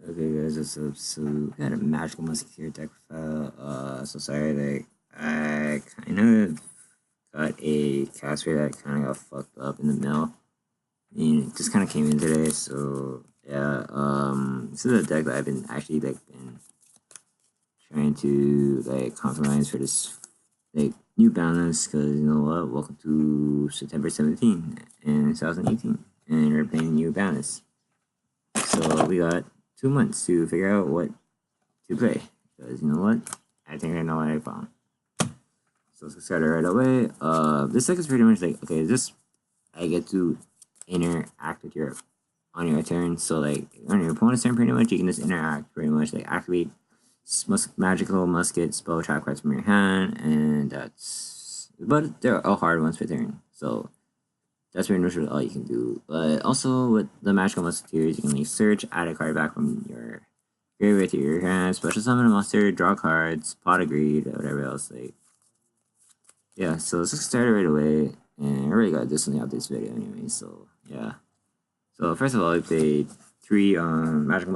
Okay, guys, what's up? So, we got a magical musketeer deck file. So sorry, like, I kind of got a caster that kind of got fucked up in the mail. I mean, it just kind of came in today, so yeah. This is a deck that I've been actually been trying to compromise for this new balance because you know what? Welcome to September 17th and 2018, and we're playing new balance. So we got 2 months to figure out what to play. Because you know what? I think I know what I found. So let's get started right away. This deck is pretty much like, okay, this I get to interact with your on your turn. So like on your opponent's turn, pretty much you can just interact, pretty much like activate magical musket spell trap cards from your hand, and but they're all hard ones per turn. So that's pretty much all you can do. But also with the magical musketeers, you can like search, add a card back from your graveyard to your hand, special summon a monster, draw cards, pot of greed, whatever else. Like, yeah. So let's get started right away. And I already got this in the updates video anyway. So yeah. So first of all, I played three magical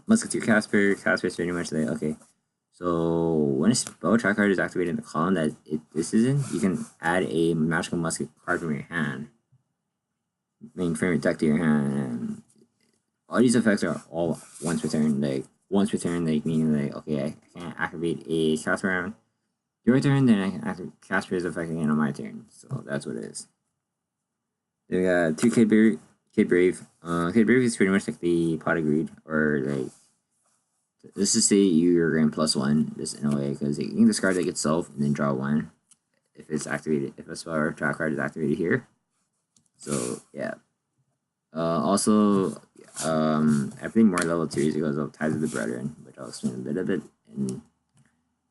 musketeer Casper. Casper is pretty much like, okay. So when a spell track card is activated in the column that this isn't, you can add a magical musket card from your hand. Main from your deck to your hand, and all these effects are all once per turn. Like once per turn, like meaning like, okay, I can't activate a Casper round your turn, then I can activate Casper's effect again on my turn. So that's what it is. Then we got two Kid Brave. Kid Brave is pretty much like the pot of greed, or like let's just say you're going +1, just in a way, because you can discard like itself and then draw one if it's activated. If a spell or track card is activated here. So yeah. Also, I think more level 2s because of Ties of the Brethren, which I'll explain a bit of it in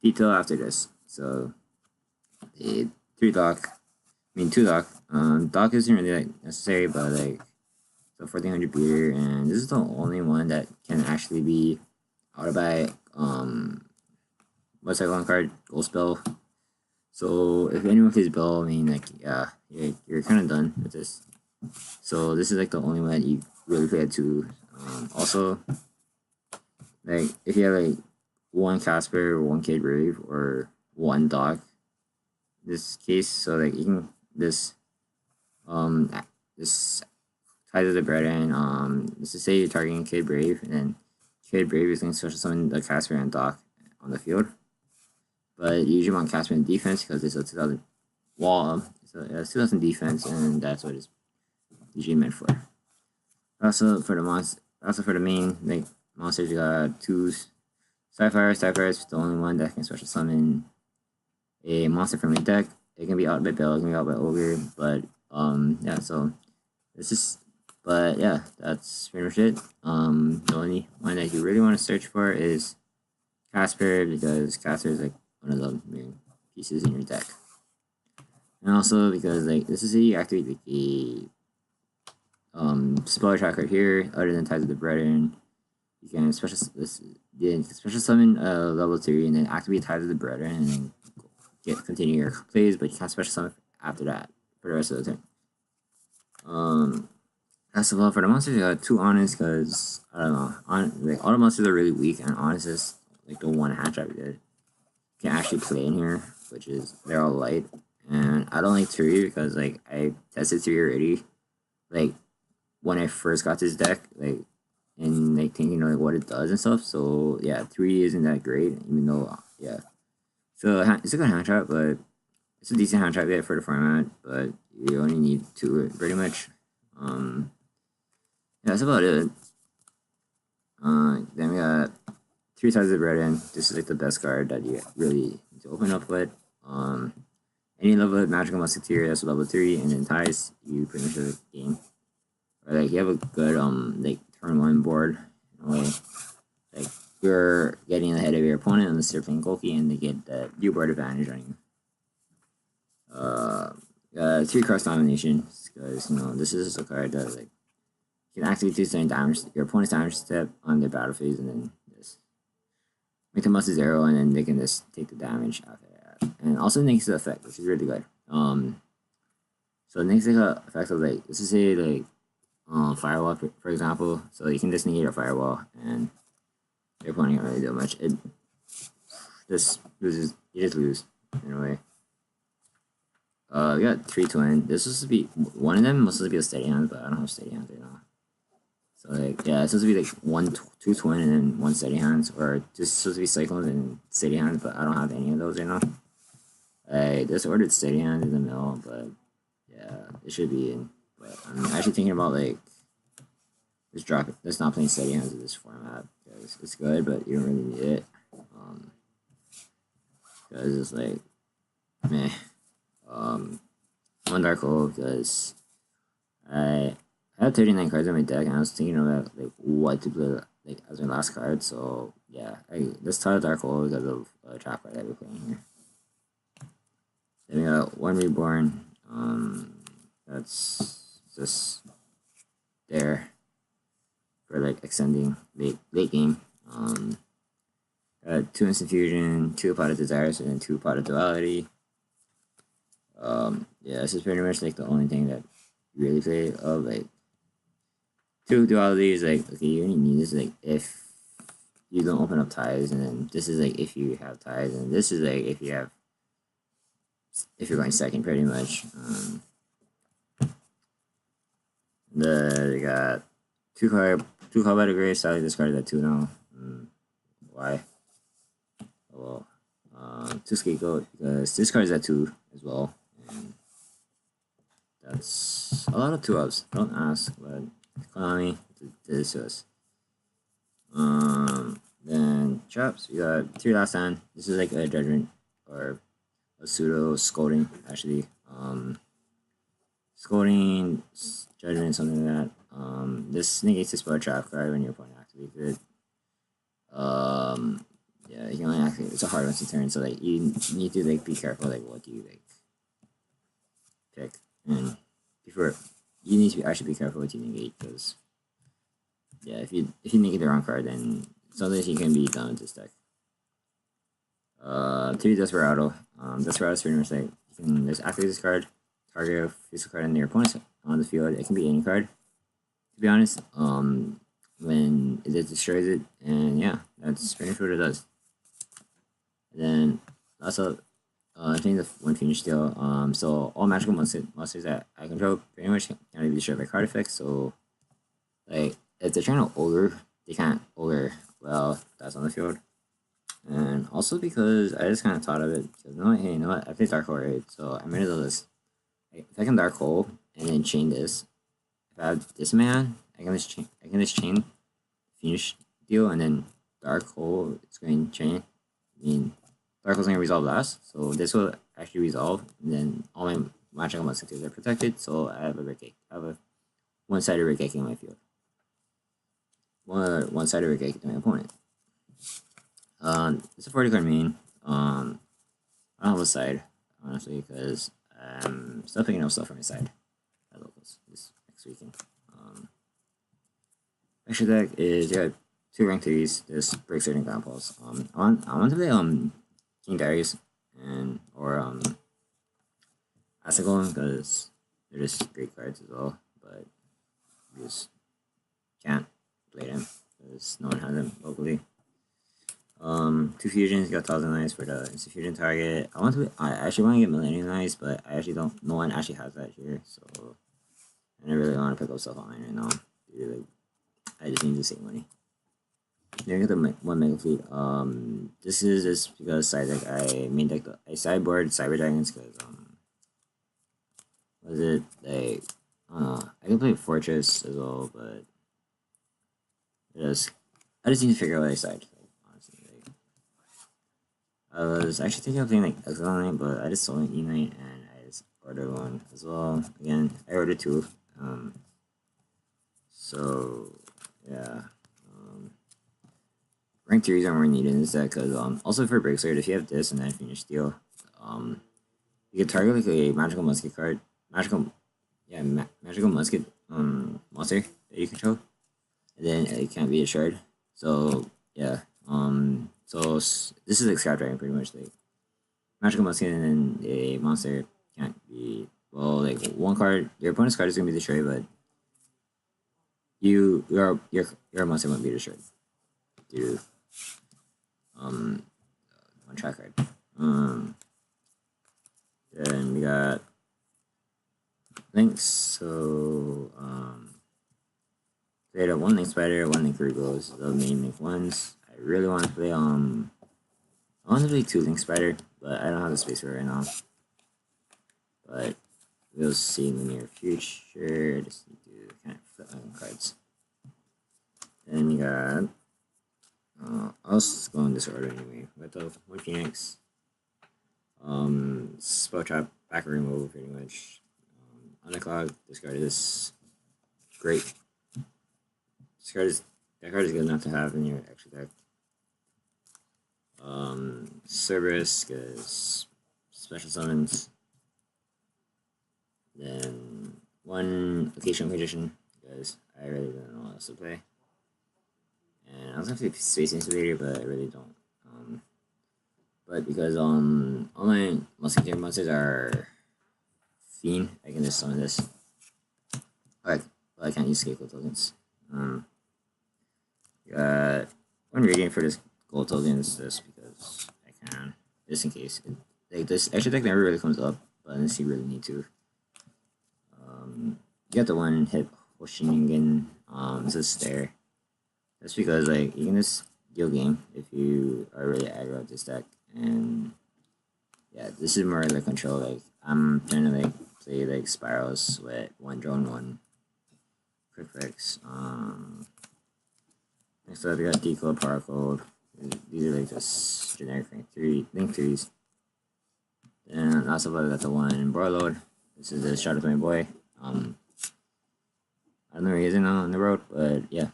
detail after this. So, a 2 dock. Dock isn't really like necessary, but like, so 1400 beer, and this is the only one that can actually be out by what's that one card? Gold spell. So if anyone plays Bell, I mean, like, yeah, you're kind of done with this. So this is like the only one that you really play at 2. Also, like if you have like one Casper or one Kid Brave or one Dog, this case, so like you can um this ties of the bread, and let's just say you're targeting Kid Brave, and then Kid Brave is going to special summon the Casper and Doc on the field. But you usually want Casper in defense because it's a 2000 wall, so it's 2000 defense, and that's what it's usually meant for. Also for the main like monsters, you got 2 Starfire. Starfire is the only one that can special summon a monster from your deck. It can be out by Bell, it can be out by Ogre, but yeah. So this is, but yeah, that's pretty much it. The only one that you really want to search for is Casper, because Casper is like one of the main pieces in your deck, and also because like this is how you activate like a spell tracker here, other than Ties of the Brethren. You can special summon level 3 and then activate Ties of the Brethren and then continue your plays, but you can't special summon after that for the rest of the turn. That's all for the monsters. You got 2 Honest, because I don't know, all the monsters are really weak, and Honest is like the one hand trap you can actually play in here, which is they're all light. And I don't like 3 because like I tested 3 already. Like when I first got this deck, like, and like thinking like what it does and stuff. So yeah, 3 isn't that great, even though yeah. So it's a good hand trap, but it's a decent hand trap yet for the format. But you only need 2 pretty much. Yeah, that's about it. Then we got 3 Ties of the Brethren. This is like the best card that you really need to open up with. Any level of magical musketeer that's level 3, and then ties, you pretty much have a game. Or like you have a good like turn 1 board in a way. Like you're getting ahead of your opponent unless they're playing Golki, and they get the view board advantage on you. 3 cross domination, because you know this is a card that like you can activate 2 certain damage, your opponent's damage step on their battle phase, and then just make them muscle 0, and then they can just take the damage after that. And also negates the effect, which is really good. So the next effect of like, let's just say like firewall, for example. So you can just negate a firewall, and your opponent can't really do much. It just loses. You just lose in a way. We got 3 twin. This was supposed to be one of them was supposed to be a steady hand, but I don't have steady hands right now. So like yeah, it's supposed to be like 2 twin and then 1 steady hands, or just supposed to be cyclones and steady hands, but I don't have any of those right now. I just ordered steady hands in the mill, but yeah, it should be in. But I'm actually thinking about like just drop it. Let's not playing steady hands in this format because it's good, but you don't really need it. Because it's like meh. One dark hole because I have 39 cards in my deck, and I was thinking about like what to play like as my last card. So yeah, let's try dark hole because of trap card that we're playing here. Then we got 1 reborn. That's just there for like extending late game. Got 2 instant fusion, 2 pot of desires, and then 2 pot of duality. Yeah, this is pretty much like the only thing that you really play of like 2 dualities. Like okay, you only need this like if you don't open up ties, and then this is like if you have ties, and this is like if you're going second, pretty much. They got 2 card by the grave. Sadly, discarded that 2 now. Why? Well, 2 scapegoat because this card is at 2 as well. And that's a lot of 2-ups. Don't ask, but Konami did this to us. Then traps. We got 3 last hand. This is like a judgment or a pseudo scolding actually. Scolding, judgment, something like that. This negates the spell trap card when your opponent activates it. Yeah, you can only activate. It's a hard one to turn, so like you need to like be careful. Like what do you like pick, and before you need to actually be careful what you negate because yeah, if you negate the wrong card, then sometimes you can be done with this deck. 3 Desperado. Desperado is pretty much like you can just activate this card, target a physical card in your opponent's on the field. It can be any card, to be honest. When it destroys it, and yeah, that's pretty much what it does. And then also, I think the 1 finish deal. So all magical monsters that I control pretty much can't be destroyed by card effects. So, like if they're trying to ogre, they can't ogre well. That's on the field. And also because I just kind of thought of it. Because hey, you know what? I play Dark Hole, right? So I'm gonna do this. If I can Dark Hole and then chain this, if I have this man, I can just chain finish deal, and then Dark Hole is going to chain. I mean, Dark Hole's going to resolve last, so this will actually resolve, and then all my magical musketeers are protected, so I have a Rick. I have a one-sided Rick in my field. One-sided Rick to my opponent. It's a 40 card main. I don't have a side, honestly, because I'm still picking up stuff from my side at locals this next weekend. Extra deck is 2 rank 3s. This breaks certain ground balls. I want to play King Darius and or Asagon because they're just great cards as well, but you just can't play them because no one has them locally. 2 fusions, got 1000 Knights for the instant fusion target. I actually want to get Millennium Knights, but I actually don't. No one actually has that here, so I don't really want to pick up stuff online right now. Like, I just need to save money. Then I got the 1 Mega Fleet. This is just because side deck I main deck I sideboard Cyber Dragons because was it like I can play Fortress as well, but I just need to figure out what I side. I was actually thinking of playing like Exile Knight, but I just sold an E-Knight and I just ordered 1 as well. Again, I ordered 2. So yeah. Rank 3s are more needed in this deck because also for Breakslate, if you have this and then finish deal, you can target like a magical musket card, magical musket monster that you control, and then it can't be destroyed. So yeah, so this is like Scout Dragon pretty much, like magical musket and then a monster can't be, well, like 1 card, your opponent's card is gonna be destroyed, but your monster won't be destroyed due to um one track card. Then we got links. So create a one link spider, one link Virgos, the main link ones. I really want to play I want to play two link spider, but I don't have the space for it right now. But we'll see in the near future. I just need to kind of flip my own cards. Then you got I'll just go in this order anyway. With the one Phoenix, spell trap, back removal pretty much. On the clock, discard this. Great. That card is good enough to have in your extra deck. Cerberus because special summons. Then one occasional magician because I really don't know what else to play. And I also have to Space Insubator, but I really don't. But because all my Musketeer monsters are Fiend, I can just summon this. Alright, well, I can't use Scapegoat tokens. Got one Radiant for this gold token is this because I can, just in case. Like this extra deck never really comes up, but unless you really need to. You got the one hit Hoshiningen, it's a stare. That's because like you can just deal game if you are really aggro at this deck, and yeah, this is more like control. Like I'm trying to like play like spirals with one drone, one quick fix. Next up we got decode, power code. These are like just generic link threes. Then last of all we got the one Warlord. This is the shot of my boy. I don't know where he is now on the road, but yeah.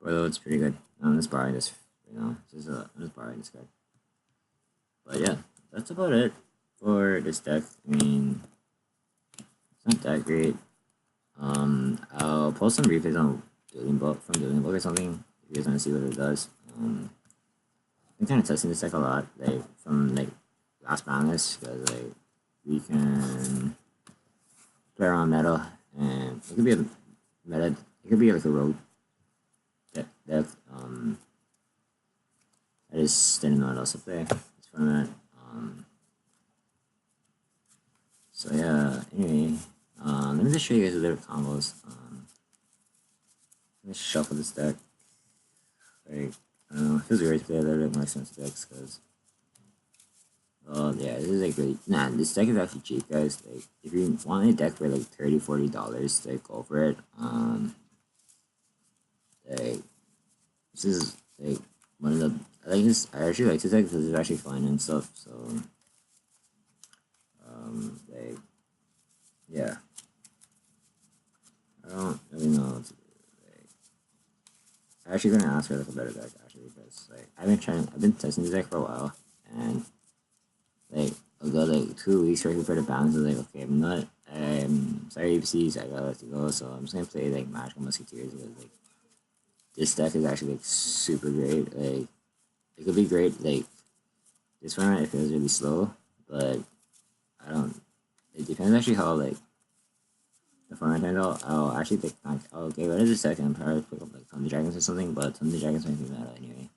Warlord's pretty good. I'm just borrowing this, I'm just borrowing this card. But yeah, that's about it for this deck. I mean, it's not that great. I'll post some replays on Building Book or something if you guys want to see what it does. I'm kind of testing this deck a lot, like from like last Banlist, because like we can play around meta, and it could be a meta. It could be like a rogue deck. I just didn't know what else to play this format. So yeah. Anyway, let me just show you guys a little combos. Let me shuffle this deck. Like I don't know, it feels weird to play a little bit more expensive decks because. Yeah, this is like really this deck is actually cheap, guys. Like if you want a deck for like $30-$40, like go for it. Like this is like one of the I like this. I actually like this deck because it's actually fun and stuff. So like yeah, I don't really know what to do. Like I'm actually gonna ask for like a better deck actually because like I've been testing this deck for a while, and like I'll go like 2 weeks right before the balance. I was like, okay, I'm sorry ABCs, I gotta let you go. So I'm just gonna play like Magical Musketeers because like this deck is actually like super great. Like it could be great. Like this format it feels really slow, but I don't. It depends actually how like the format turns out. I'll actually think like I'll get rid of this deck and probably pick up like Thunder Dragons or something. But Thunder Dragons might be meta anyway.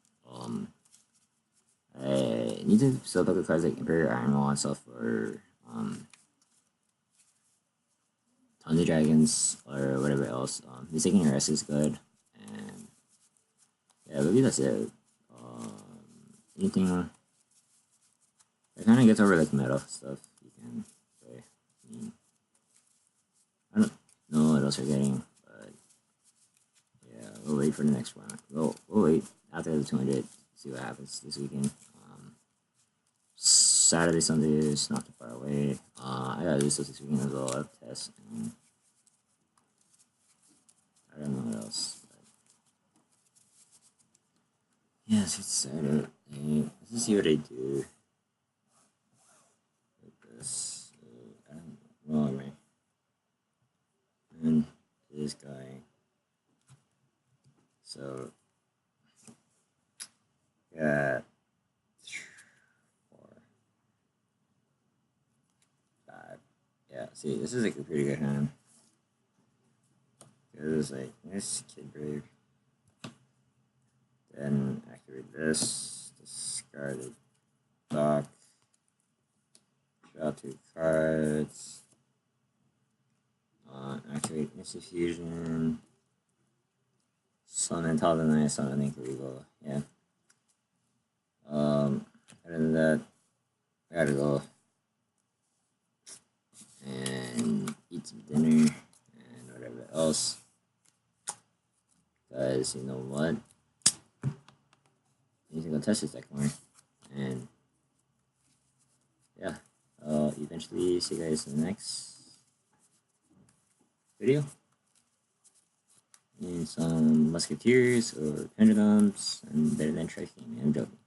I need to still look at cards like Imperial Animal and stuff for Thunder Dragons or whatever else. Mistaken Arrest is good, and yeah, maybe that's it. Anything that kind of gets over like meta stuff you can play. I mean, I don't know what else we're getting, but yeah, we'll wait for the next one. We'll wait after the 200, see what happens this weekend. Saturday, Sunday is not too far away. I gotta do stuff this weekend as well. I have tests, and I don't know what else. But yeah, let's get started. Let's just see what I do with this. I don't know. Well, anyway. And this guy. So, got 4, 5. Yeah, see, this is like a pretty good hand. Because is like this Kid Brave. Then activate this, discard the dock, draw 2 cards, activate Instant Fusion, summon Top of the Night, summon Illegal, yeah. Other than that, I gotta go and eat some dinner and whatever else. Guys, you know what? I need to go test this deck more. And yeah, I'll eventually see you guys in the next video. And some Musketeers or Pendulums, and better than Tracking. I'm joking.